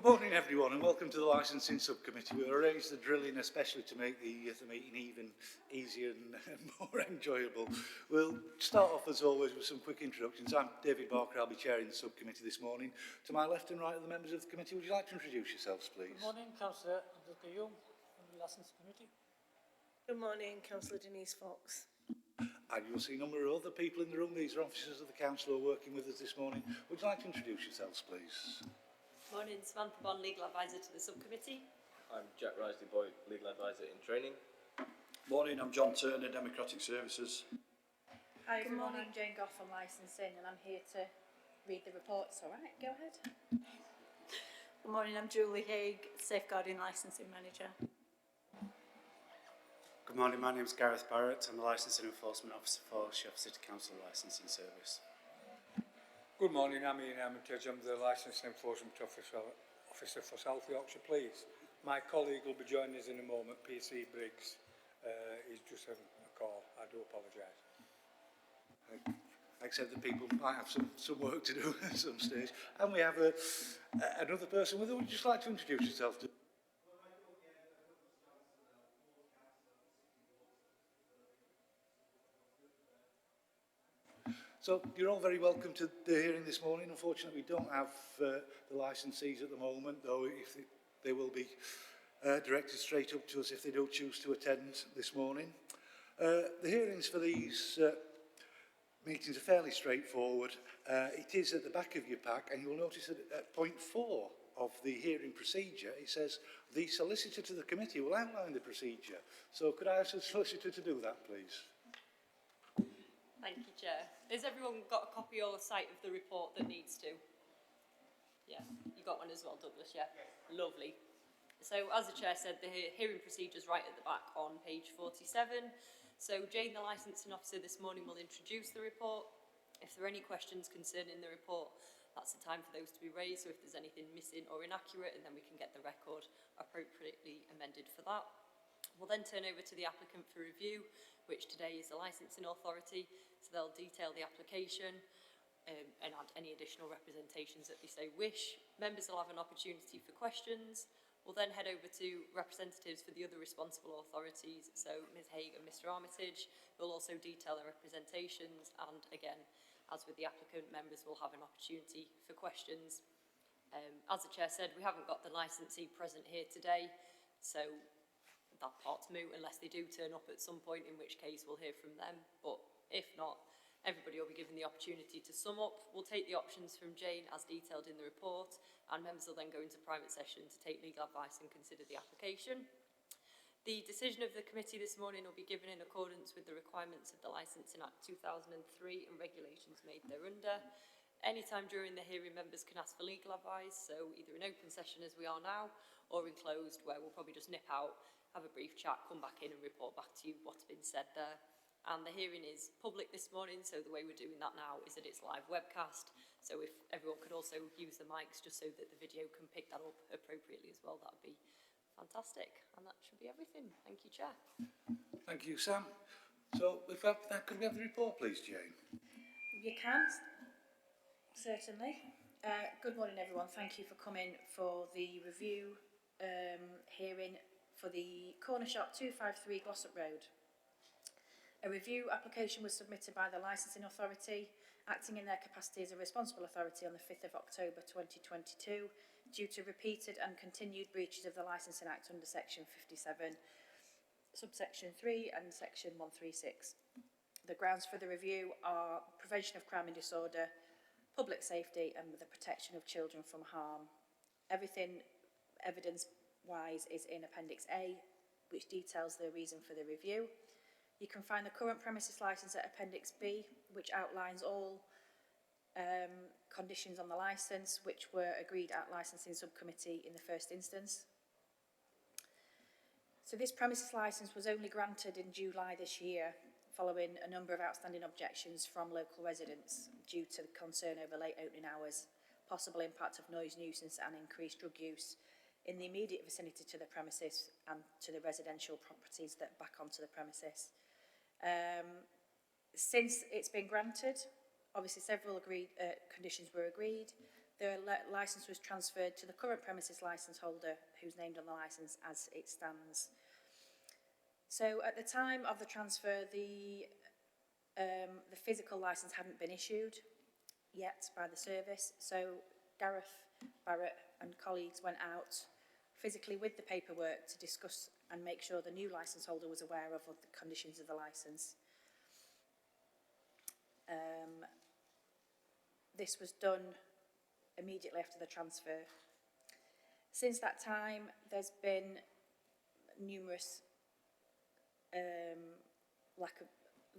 Good morning everyone and welcome to the Licensing Subcommittee. We arranged the drilling especially to make the meeting even easier and more enjoyable. We'll start off as always with some quick introductions. I'm David Barker, I'll be chairing the subcommittee this morning. To my left and right are the members of the committee. Would you like to introduce yourselves please? Good morning, Councillor Abdul Khayum from the Licensing Committee. Good morning, Councillor Denise Fox. And you'll see a number of other people in the room. These are officers of the council who are working with us this morning. Would you like to introduce yourselves please? Morning, Samantha Bond, Legal Advisor to the Subcommittee. I'm Jack Risley-Boyd, Legal Advisor in Training. Morning, I'm John Turner, Democratic Services. Hi everyone, I'm Jane Goff from Licensing and I'm here to read the reports. Alright, go ahead. Good morning, I'm Julie Haig, Safeguarding Licensing Manager. Good morning, my name is Gareth Barrett. I'm the Licensing Enforcement Officer for Sheffield City Council Licensing Service. Good morning, I'm Ian Armitage. I'm the Licensing Enforcement Officer for South Yorkshire Police. My colleague will be joining us in a moment, PC Briggs. He's just having a call. I do apologise. I accept that people might have some work to do at some stage. And we have another person with us. Would you just like to introduce yourself to? So you're all very welcome to the hearing this morning. Unfortunately, we don't have the licensees at the moment, though if they will be directed straight up to us if they do choose to attend this morning. The hearings for these meetings are fairly straightforward. It is at the back of your pack, and you'll notice that at point 4 of the hearing procedure, it says the solicitor to the committee will outline the procedure. So could I ask the solicitor to do that, please? Thank you, Chair. Has everyone got a copy or a sight of the report that needs to? Yeah, you got one as well, Douglas, yeah? Yes. Lovely. So, as the Chair said, the hearing procedure is right at the back on page 47. So, Jane, the Licensing Officer, this morning will introduce the report. If there are any questions concerning the report, that's the time for those to be raised. So, if there's anything missing or inaccurate, and then we can get the record appropriately amended for that. We'll then turn over to the applicant for review, which today is the Licensing Authority. So they'll detail the application and add any additional representations that they so wish. Members will have an opportunity for questions. We'll then head over to representatives for the other responsible authorities, so Ms Haig and Mr Armitage. They'll also detail their representations, and again, as with the applicant, members will have an opportunity for questions. As the Chair said, we haven't got the licensee present here today, so that part's moot unless they do turn up at some point, in which case we'll hear from them. But if not, everybody will be given the opportunity to sum up. We'll take the options from Jane as detailed in the report, and members will then go into private session to take legal advice and consider the application. The decision of the committee this morning will be given in accordance with the requirements of the Licensing Act 2003 and regulations made thereunder. Anytime during the hearing, members can ask for legal advice, so either in open session as we are now, or in closed, where we'll probably just nip out, have a brief chat, come back in and report back to you what's been said there. And the hearing is public this morning, so the way we're doing that now is that it's live webcast. So if everyone could also use the mics just so that the video can pick that up appropriately as well, that would be fantastic. And that should be everything. Thank you, Chair. Thank you, Sam. So if that could we have the report, please, Jane? You can, certainly. Good morning, everyone. Thank you for coming for the review hearing for the corner shop 253 Glossop Road. A review application was submitted by the Licensing Authority, acting in their capacity as a responsible authority on the 5th of October 2022, due to repeated and continued breaches of the Licensing Act under Section 57, subsection 3 and Section 136. The grounds for the review are prevention of crime and disorder, public safety and the protection of children from harm. Everything evidence-wise is in Appendix A, which details the reason for the review. You can find the current premises licence at Appendix B, which outlines all conditions on the licence, which were agreed at Licensing Subcommittee in the first instance. So this premises licence was only granted in July this year, following a number of outstanding objections from local residents due to the concern over late opening hours, possible impact of noise nuisance and increased drug use in the immediate vicinity to the premises and to the residential properties that back onto the premises. Since it's been granted, obviously several conditions were agreed. the licence was transferred to the current premises licence holder who's named on the licence as it stands. So at the time of the transfer, the physical licence hadn't been issued yet by the service, so Gareth Barrett and colleagues went out physically with the paperwork to discuss and make sure the new licence holder was aware of the conditions of the licence. This was done immediately after the transfer. Since that time, there's been numerous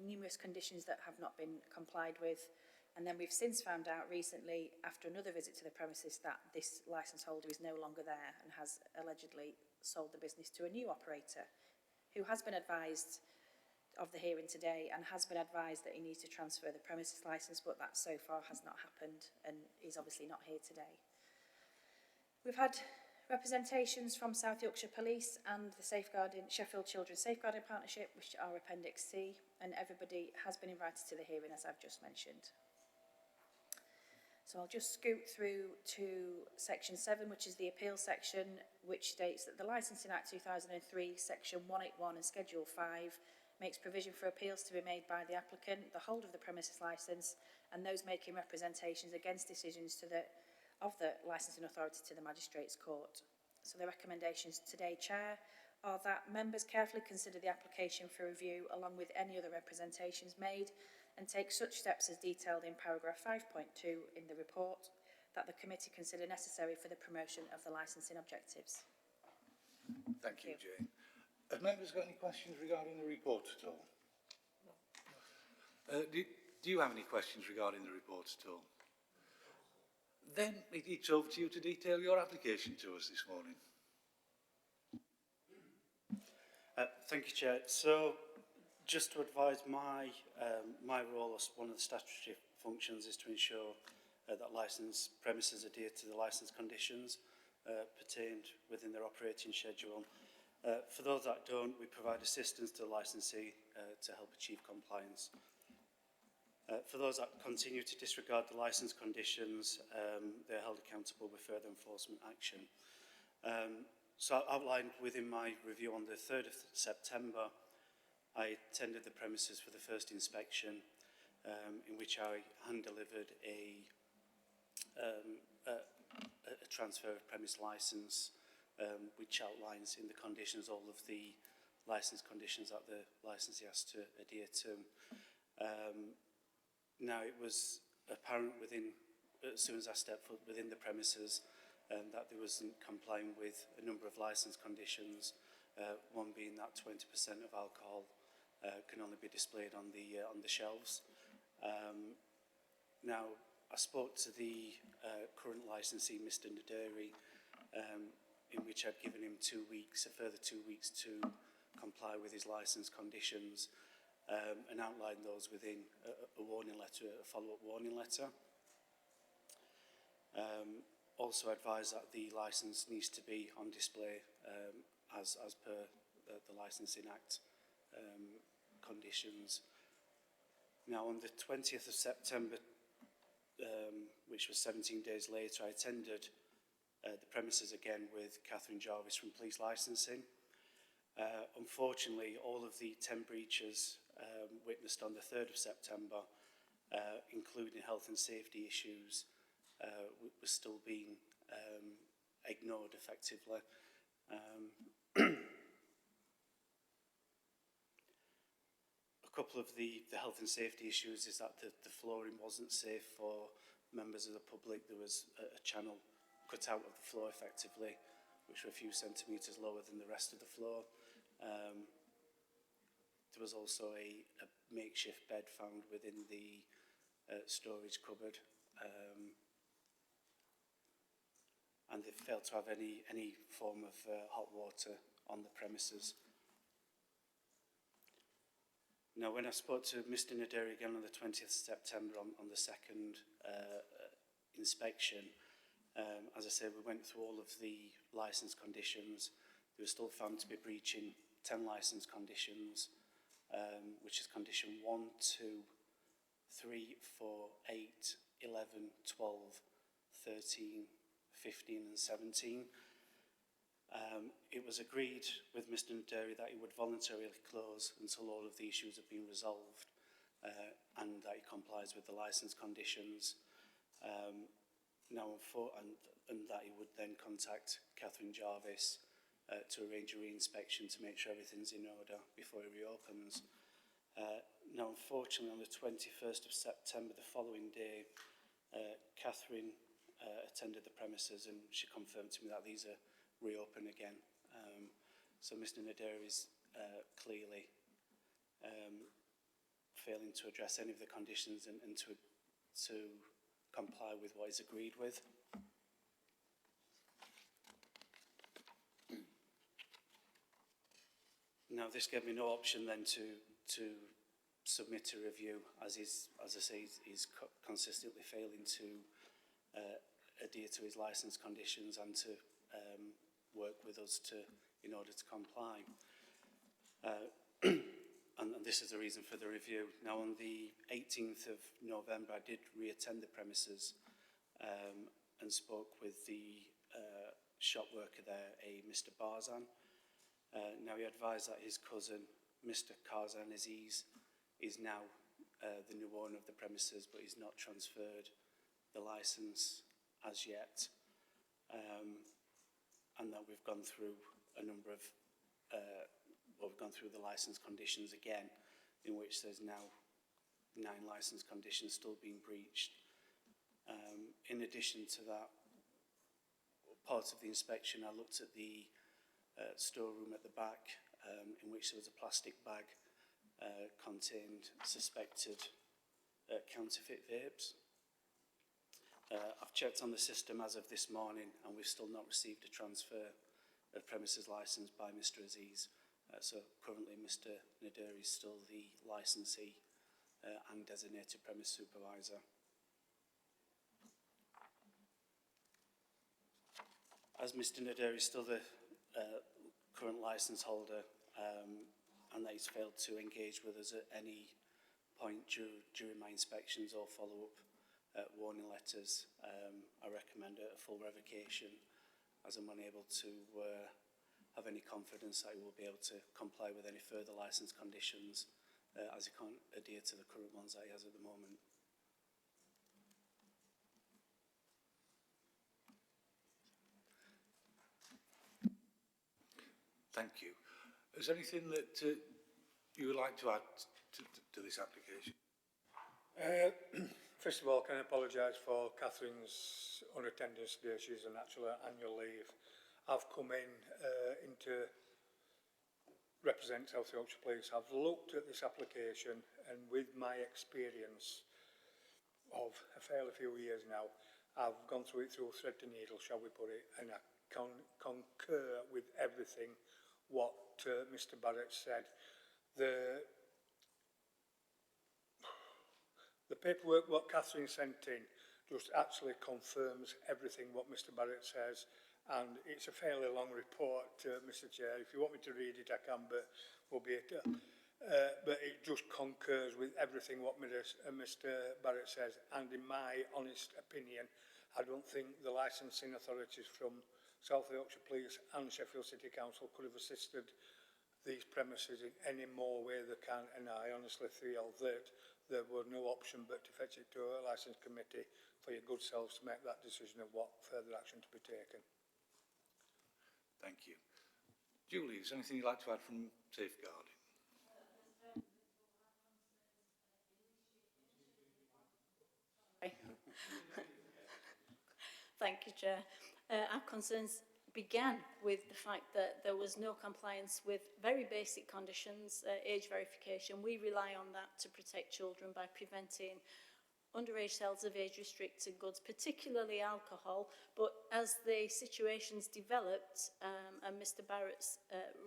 numerous conditions that have not been complied with, and then we've since found out recently, after another visit to the premises, that this licence holder is no longer there and has allegedly sold the business to a new operator who has been advised of the hearing today and has been advised that he needs to transfer the premises licence, but that so far has not happened and is obviously not here today. We've had representations from South Yorkshire Police and the Sheffield Children's Safeguarding Partnership, which are Appendix C, and everybody has been invited to the hearing, as I've just mentioned. So I'll just scoot through to Section 7, which is the appeal section, which states that the Licensing Act 2003, Section 181 and Schedule 5 makes provision for appeals to be made by the applicant, the holder of the premises licence, and those making representations against decisions of the licensing authority to the Magistrates' Court. So the recommendations today, Chair, are that members carefully consider the application for review along with any other representations made and take such steps as detailed in paragraph 5.2 in the report that the committee consider necessary for the promotion of the licensing objectives. Thank you, Jane. Have members got any questions regarding the report at all? No. Do you have any questions regarding the report at all? Then it's over to you to detail your application to us this morning. Thank you, Chair. So, just to advise, my role as one of the statutory functions is to ensure that licence premises adhere to the licence conditions pertained within their operating schedule. For those that don't, we provide assistance to the licensee to help achieve compliance. For those that continue to disregard the licence conditions, they're held accountable with further enforcement action. So I outlined within my review on the 3rd of September, I attended the premises for the first inspection, in which I hand-delivered a transfer of premise licence, which outlines in the conditions all of the licence conditions that the licensee has to adhere to. Now, it was apparent as soon as I stepped foot within the premises, that there wasn't complying with a number of licence conditions, one being that 20% of alcohol can only be displayed on the shelves. Now, I spoke to the current licensee, Mr. Naderi, in which I'd given him 2 weeks, a further 2 weeks to comply with his licence conditions, and outlined those within a warning letter, a follow-up warning letter. Also advised that the licence needs to be on display as per the Licensing Act conditions. Now, on the 20th of September, which was 17 days later, I attended the premises again with Catherine Jarvis from Police Licensing. Unfortunately, all of the 10 breaches witnessed on the 3rd of September, including health and safety issues, was still being ignored effectively. A couple of the health and safety issues is that the flooring wasn't safe for members of the public. There was a channel cut out of the floor effectively, which were a few centimetres lower than the rest of the floor. There was also a makeshift bed found within the storage cupboard, and they failed to have any form of hot water on the premises. Now, when I spoke to Mr. Naderi again on the 20th of September on the second inspection, as I said, we went through all of the licence conditions. They were still found to be breaching 10 licence conditions, which is condition 1, 2, 3, 4, 8, 11, 12, 13, 15 and 17. It was agreed with Mr Naderi that he would voluntarily close until all of the issues have been resolved and that he complies with the licence conditions. And that he would then contact Catherine Jarvis to arrange a re-inspection to make sure everything's in order before he reopens. Now, unfortunately, on the 21st of September, the following day, Catherine attended the premises and she confirmed to me that these are reopen again. So Mr Naderi is clearly failing to address any of the conditions and to comply with what is agreed with. Now, this gave me no option then to submit a review, as I say, he's consistently failing to adhere to his licence conditions and to work with us in order to comply. And this is the reason for the review. Now, on the 18th of November, I did re-attend the premises and spoke with the shop worker there, a Mr Barzan. Now, he advised that his cousin, Mr Karzan Aziz, is now the new owner of the premises, but he's not transferred the licence as yet. And that we've gone through a number of, we've gone through the licence conditions again, in which there's now 9 licence conditions still being breached. In addition to that, part of the inspection, I looked at the storeroom at the back, in which there was a plastic bag contained suspected counterfeit vapes. I've checked on the system as of this morning and we've still not received a transfer of premises licence by Mr Aziz. So currently Mr Naderi is still the licensee and designated premise supervisor. As Mr Naderi is still the current licence holder and that he's failed to engage with us at any point during my inspections or follow-up warning letters, I recommend a full revocation, as I'm unable to have any confidence that he will be able to comply with any further licence conditions as he can't adhere to the current ones that he has at the moment. Thank you. Is there anything that you would like to add to this application? First of all, can I apologise for Catherine's unattendance today. She's on actual annual leave. I've come in to represent South Yorkshire Police. I've looked at this application and with my experience of a fairly few years now, I've gone through it through thread to needle, shall we put it, and I concur with everything what Mr Barrett said. The paperwork what Catherine sent in just actually confirms everything what Mr Barrett says, and it's a fairly long report, Mr Chair. If you want me to read it, I can, but we'll be but it just concurs with everything what Mr Barrett says, and in my honest opinion, I don't think the licensing authorities from South Yorkshire Police and Sheffield City Council could have assisted these premises in any more way they can, and I honestly feel that there was no option but to fetch it to a licence committee for your good selves to make that decision of what further action to be taken. Thank you. Julie, is there anything you'd like to add from safeguarding? Thank you, Chair. Our concerns began with the fact that there was no compliance with very basic conditions, age verification. We rely on that to protect children by preventing underage sales of age-restricted goods, particularly alcohol. But as the situations developed, and Mr Barrett's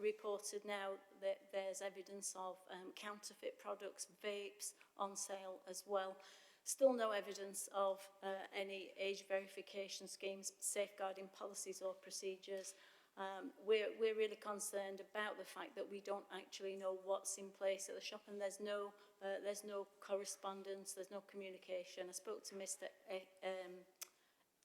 reported now that there's evidence of counterfeit products, vapes on sale as well. Still no evidence of any age verification schemes, safeguarding policies or procedures. We're really concerned about the fact that we don't actually know what's in place at the shop, and there's no correspondence, there's no communication. I spoke to Mr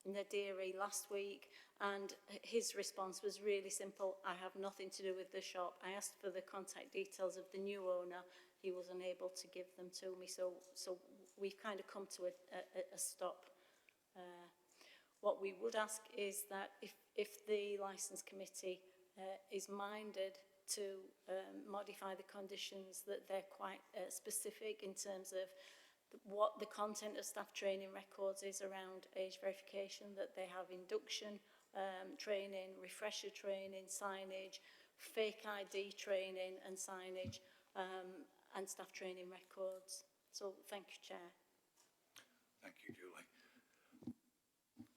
Nadiri last week, and his response was really simple: I have nothing to do with the shop. I asked for the contact details of the new owner. He was unable to give them to me, so we've kind of come to a stop. What we would ask is that if the licence committee is minded to modify the conditions, that they're quite specific in terms of what the content of staff training records is around age verification, that they have induction training, refresher training, signage, fake ID training and signage, and staff training records. So thank you, Chair. Thank you, Julie.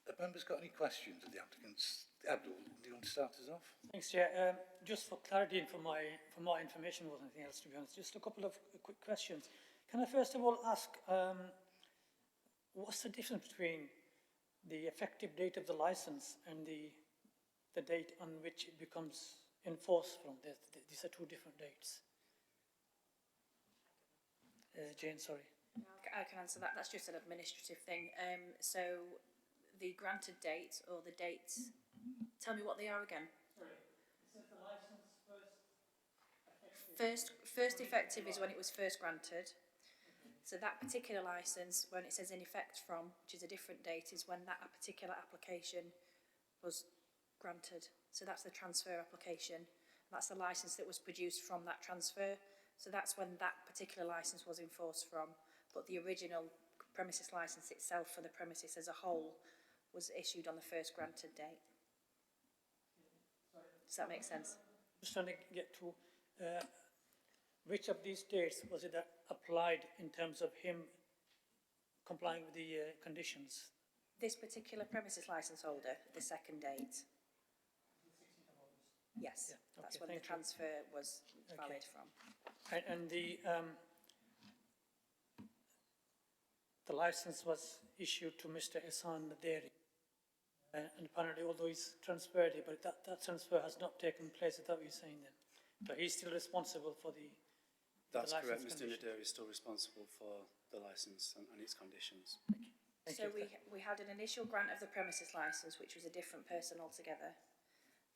Have members got any questions of the applicants? Abdul, do you want to start us off? Thanks, Chair. Just for clarity and for my information more than anything else, to be honest, just a couple of quick questions. Can I first of all ask, what's the difference between the effective date of the licence and the date on which it becomes enforced from? These are two different dates. Jane, sorry. I can answer that. That's just an administrative thing. So the granted date or the dates, tell me what they are again. Sorry. It says the licence First effective is when it was first granted. So that particular licence, when it says in effect from, which is a different date, is when that particular application was granted. So that's the transfer application. That's the licence that was produced from that transfer. So that's when that particular licence was enforced from. But the original premises licence itself for the premises as a whole was issued on the first granted date. Does that make sense? Just trying to get to which of these dates was it that applied in terms of him complying with the conditions? This particular premises licence holder, the second date. Yes, Yeah, okay, that's when thank the you. transfer was valid from. And the licence was issued to Mr. Ehsan Naderi. And apparently, although he's transferred it, but that transfer has not taken place. Is that what you're saying then? But he's still responsible for the That's the correct. licence Mr. condition. Nadir is still responsible for the licence and its conditions. Thank So you. we had an initial grant of the premises licence, which was a different person altogether.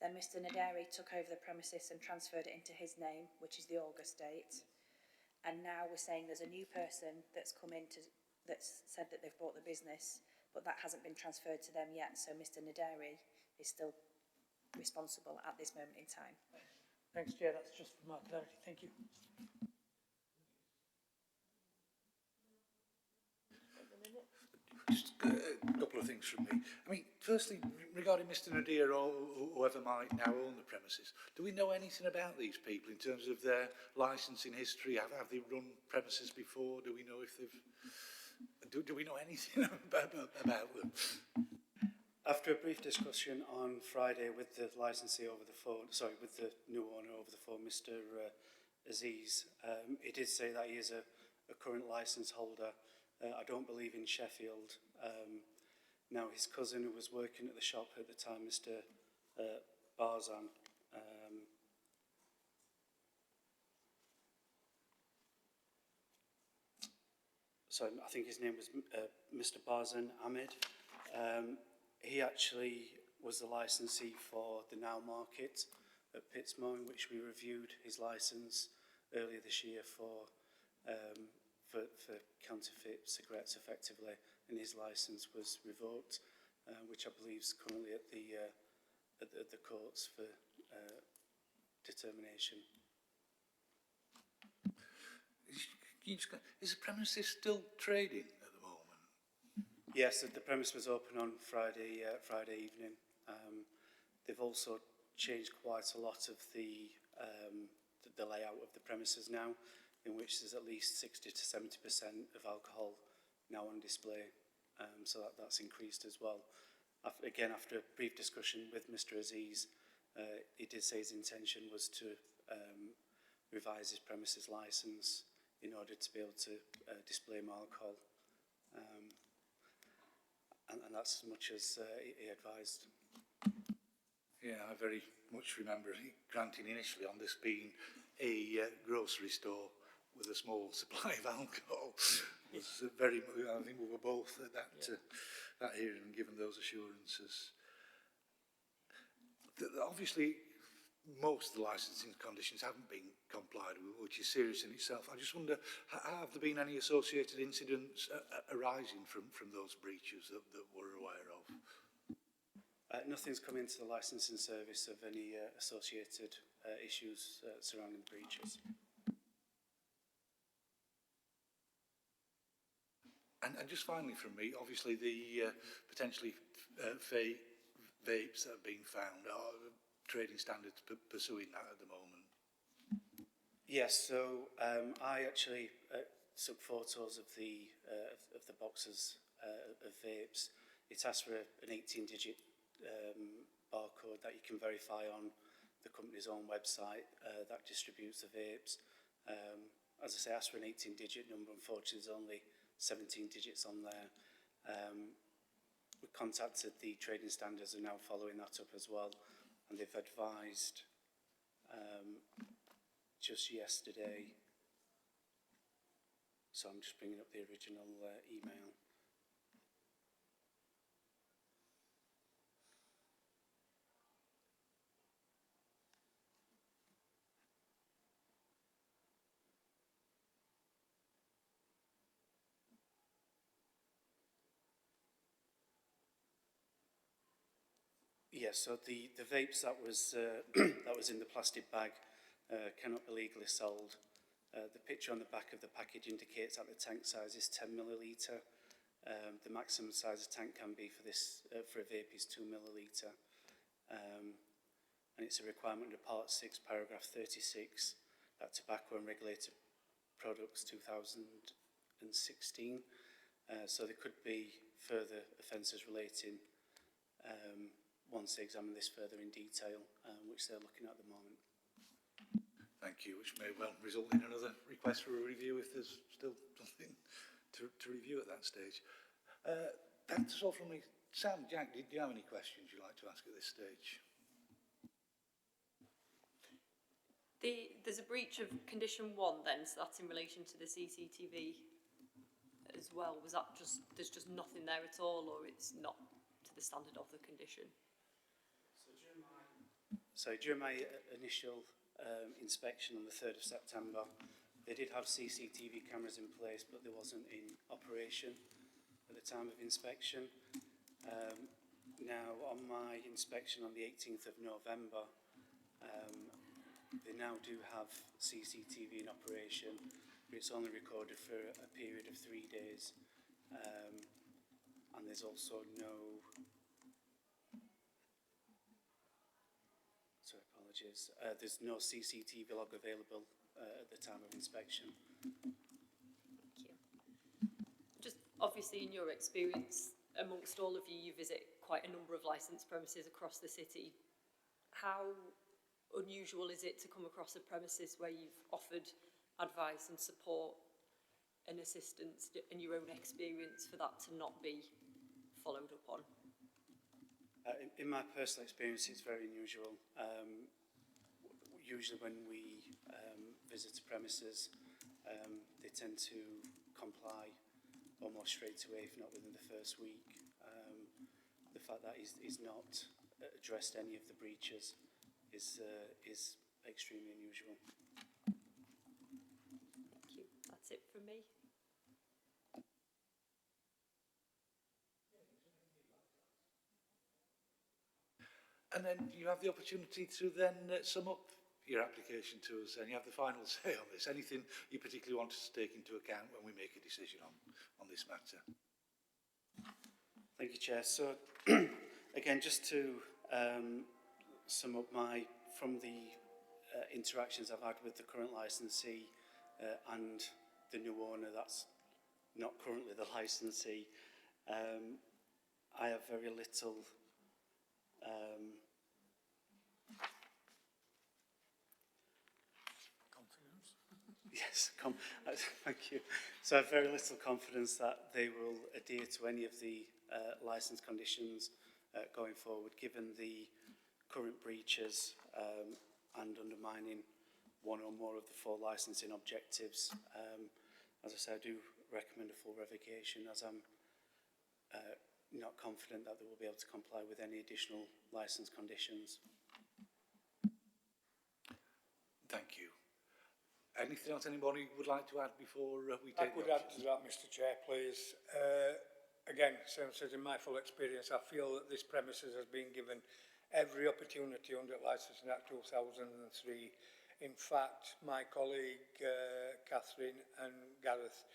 Then Mr. Naderi took over the premises and transferred it into his name, which is the August date. And now we're saying there's a new person that's come in that's said that they've bought the business, but that hasn't been transferred to them yet. So Mr. Naderi is still responsible at this moment in time. Thanks, Chair. That's just for my clarity. Thank you. Just a couple of things from me. I mean, firstly, regarding Mr. Nadir or whoever might now own the premises, do we know anything about these people in terms of their licensing history? Have they run premises before? Do we know if they've... Do we know anything about them? After a brief discussion on Friday with the licensee over the phone, with the new owner over the phone, Mr. Aziz, he did say that he is a current licence holder. I don't believe in Sheffield. Now, his cousin who was working at the shop at the time, Mr. Barzan, I think his name was Mr. Barzan Ahmed. He actually was the licensee for the Now Market at Pittsmoor, in which we reviewed his licence earlier this year for counterfeit cigarettes effectively, and his licence was revoked, which I believe is currently at the courts for determination. Is the premises still trading at the moment? Yes, the premise was open on Friday evening. They've also changed quite a lot of the layout of the premises now, in which there's at least 60 to 70% of alcohol now on display. So that's increased as well. Again, after a brief discussion with Mr. Aziz, he did say his intention was to revise his premises licence in order to be able to display more alcohol. And that's as much as he advised. Yeah, I very much remember granting initially on this being a grocery store with a small supply of alcohol. was very, I think we were both at that hearing and given those assurances. Obviously, most of the licensing conditions haven't been complied with, which is serious in itself. I just wonder, have there been any associated incidents arising from those breaches that we're aware of? Nothing's come into the licensing service of any associated issues surrounding breaches. And just finally from me, obviously the potentially fake vapes that have been found, are trading standards pursuing that at the moment? Yes, so I actually took photos of the boxes of vapes. It asks for an 18-digit barcode that you can verify on the company's own website that distributes the vapes. As I say, asks for an 18-digit number. Unfortunately, there's only 17 digits on there. We contacted the trading standards and now following that up as well, and they've advised just yesterday, so I'm just bringing up the original email. Yes, so the vapes that was that was in the plastic bag cannot be legally sold. The picture on the back of the package indicates that the tank size is 10 millilitre. The maximum size of tank can be for this for a vape is 2 millilitre, and it's a requirement under Part 6, Paragraph 36, that Tobacco and Regulated Products 2016. So there could be further offences relating. Once they examine this further in detail, which they're looking at the moment. Thank you, which may well result in another request for a review if there's still something to review at that stage. That's all from me. Sam, Jack, did you have any questions you'd like to ask at this stage? There's a breach of condition 1 then, so that's in relation to the CCTV as well. Was that just, there's just nothing there at all, or it's not to the standard of the condition? So during my initial inspection on the 3rd of September, they did have CCTV cameras in place, but they wasn't in operation at the time of inspection. Now, on my inspection on the 18th of November, they now do have CCTV in operation, but it's only recorded for a period of 3 days. And there's also no... Sorry, apologies. There's no CCTV log available at the time of inspection. Thank you. Just obviously in your experience, amongst all of you, you visit quite a number of licensed premises across the city. How unusual is it to come across a premises where you've offered advice and support and assistance in your own experience for that to not be followed up on? In my personal experience, it's very unusual. Usually when we visit a premises, they tend to comply almost straight away, if not within the first week. The fact that he's not addressed any of the breaches is extremely unusual. Thank you. That's it from me. And then you have the opportunity to then sum up your application to us, and you have the final say on this. Anything you particularly want us to take into account when we make a decision on this matter? Thank you, Chair. So, again, just to sum up from the interactions I've had with the current licensee and the new owner that's not currently the licensee, I have very little confidence. Yes, thank you. So I have very little confidence that they will adhere to any of the licence conditions going forward, given the current breaches and undermining one or more of the 4 licensing objectives. As I said, I do recommend a full revocation, as I'm not confident that they will be able to comply with any additional licence conditions. Thank you. Anything else anybody would like to add before we take I could the add options? to that, Mr Chair, please. Again, same as in my full experience, I feel that this premises has been given every opportunity under Licensing Act 2003. In fact, my colleague Catherine and Gareth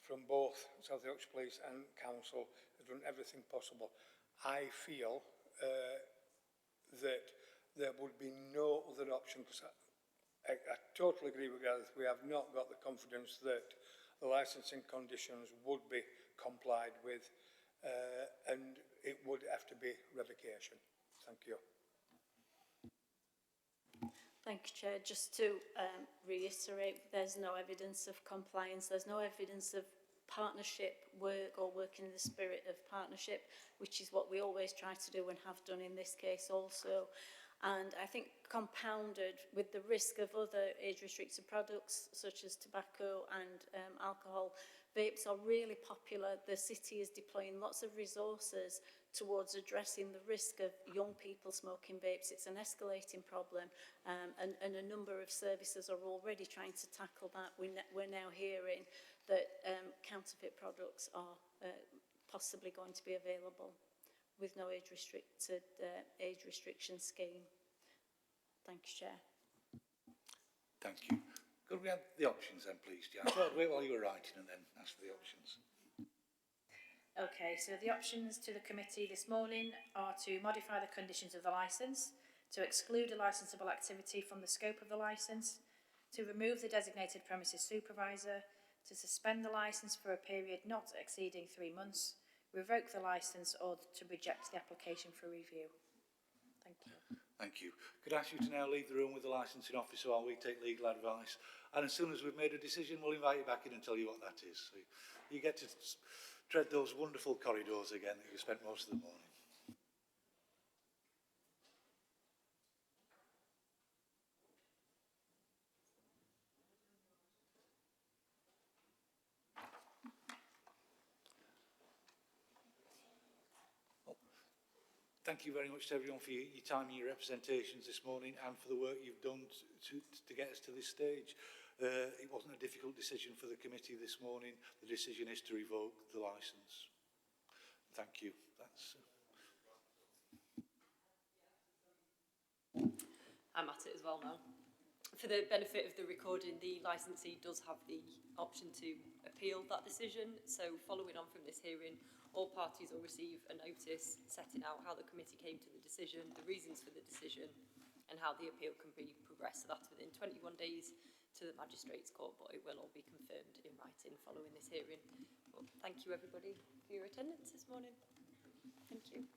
from both South Yorkshire Police and Council have done everything possible. I feel that there would be no other option, because I totally agree with Gareth. We have not got the confidence that the licensing conditions would be complied with, and it would have to be revocation. Thank you. Thank you, Chair. Just to reiterate, there's no evidence of compliance, there's no evidence of partnership work or working in the spirit of partnership, which is what we always try to do and have done in this case also. And I think compounded with the risk of other age-restricted products such as tobacco and alcohol, vapes are really popular. The city is deploying lots of resources towards addressing the risk of young people smoking vapes. It's an escalating problem, and a number of services are already trying to tackle that. We're now hearing that counterfeit products are possibly going to be available with no age restriction scheme. Thank you, Chair. Thank you. Could we have the options then, please, Jan? I'd wait while you were writing and then ask for the options. Okay, so the options to the committee this morning are to modify the conditions of the licence, to exclude a licensable activity from the scope of the licence, to remove the designated premises supervisor, to suspend the licence for a period not exceeding 3 months, revoke the licence, or to reject the application for review. Thank you. Thank you. Could I ask you to now leave the room with the licensing officer while we take legal advice? And as soon as we've made a decision, we'll invite you back in and tell you what that is. So you get to tread those wonderful corridors again that you spent most of the morning. Thank you very much to everyone for your time and your representations this morning, and for the work you've done to get us to this stage. It wasn't a difficult decision for the committee this morning. The decision is to revoke the licence. Thank you. That's. I'm at it as well now. For the benefit of the recording, the licensee does have the option to appeal that decision. So following on from this hearing, all parties will receive a notice setting out how the committee came to the decision, the reasons for the decision, and how the appeal can be progressed. So that's within 21 days to the Magistrates' Court, but it will all be confirmed in writing following this hearing. Well, thank you everybody for your attendance this morning. Thank you.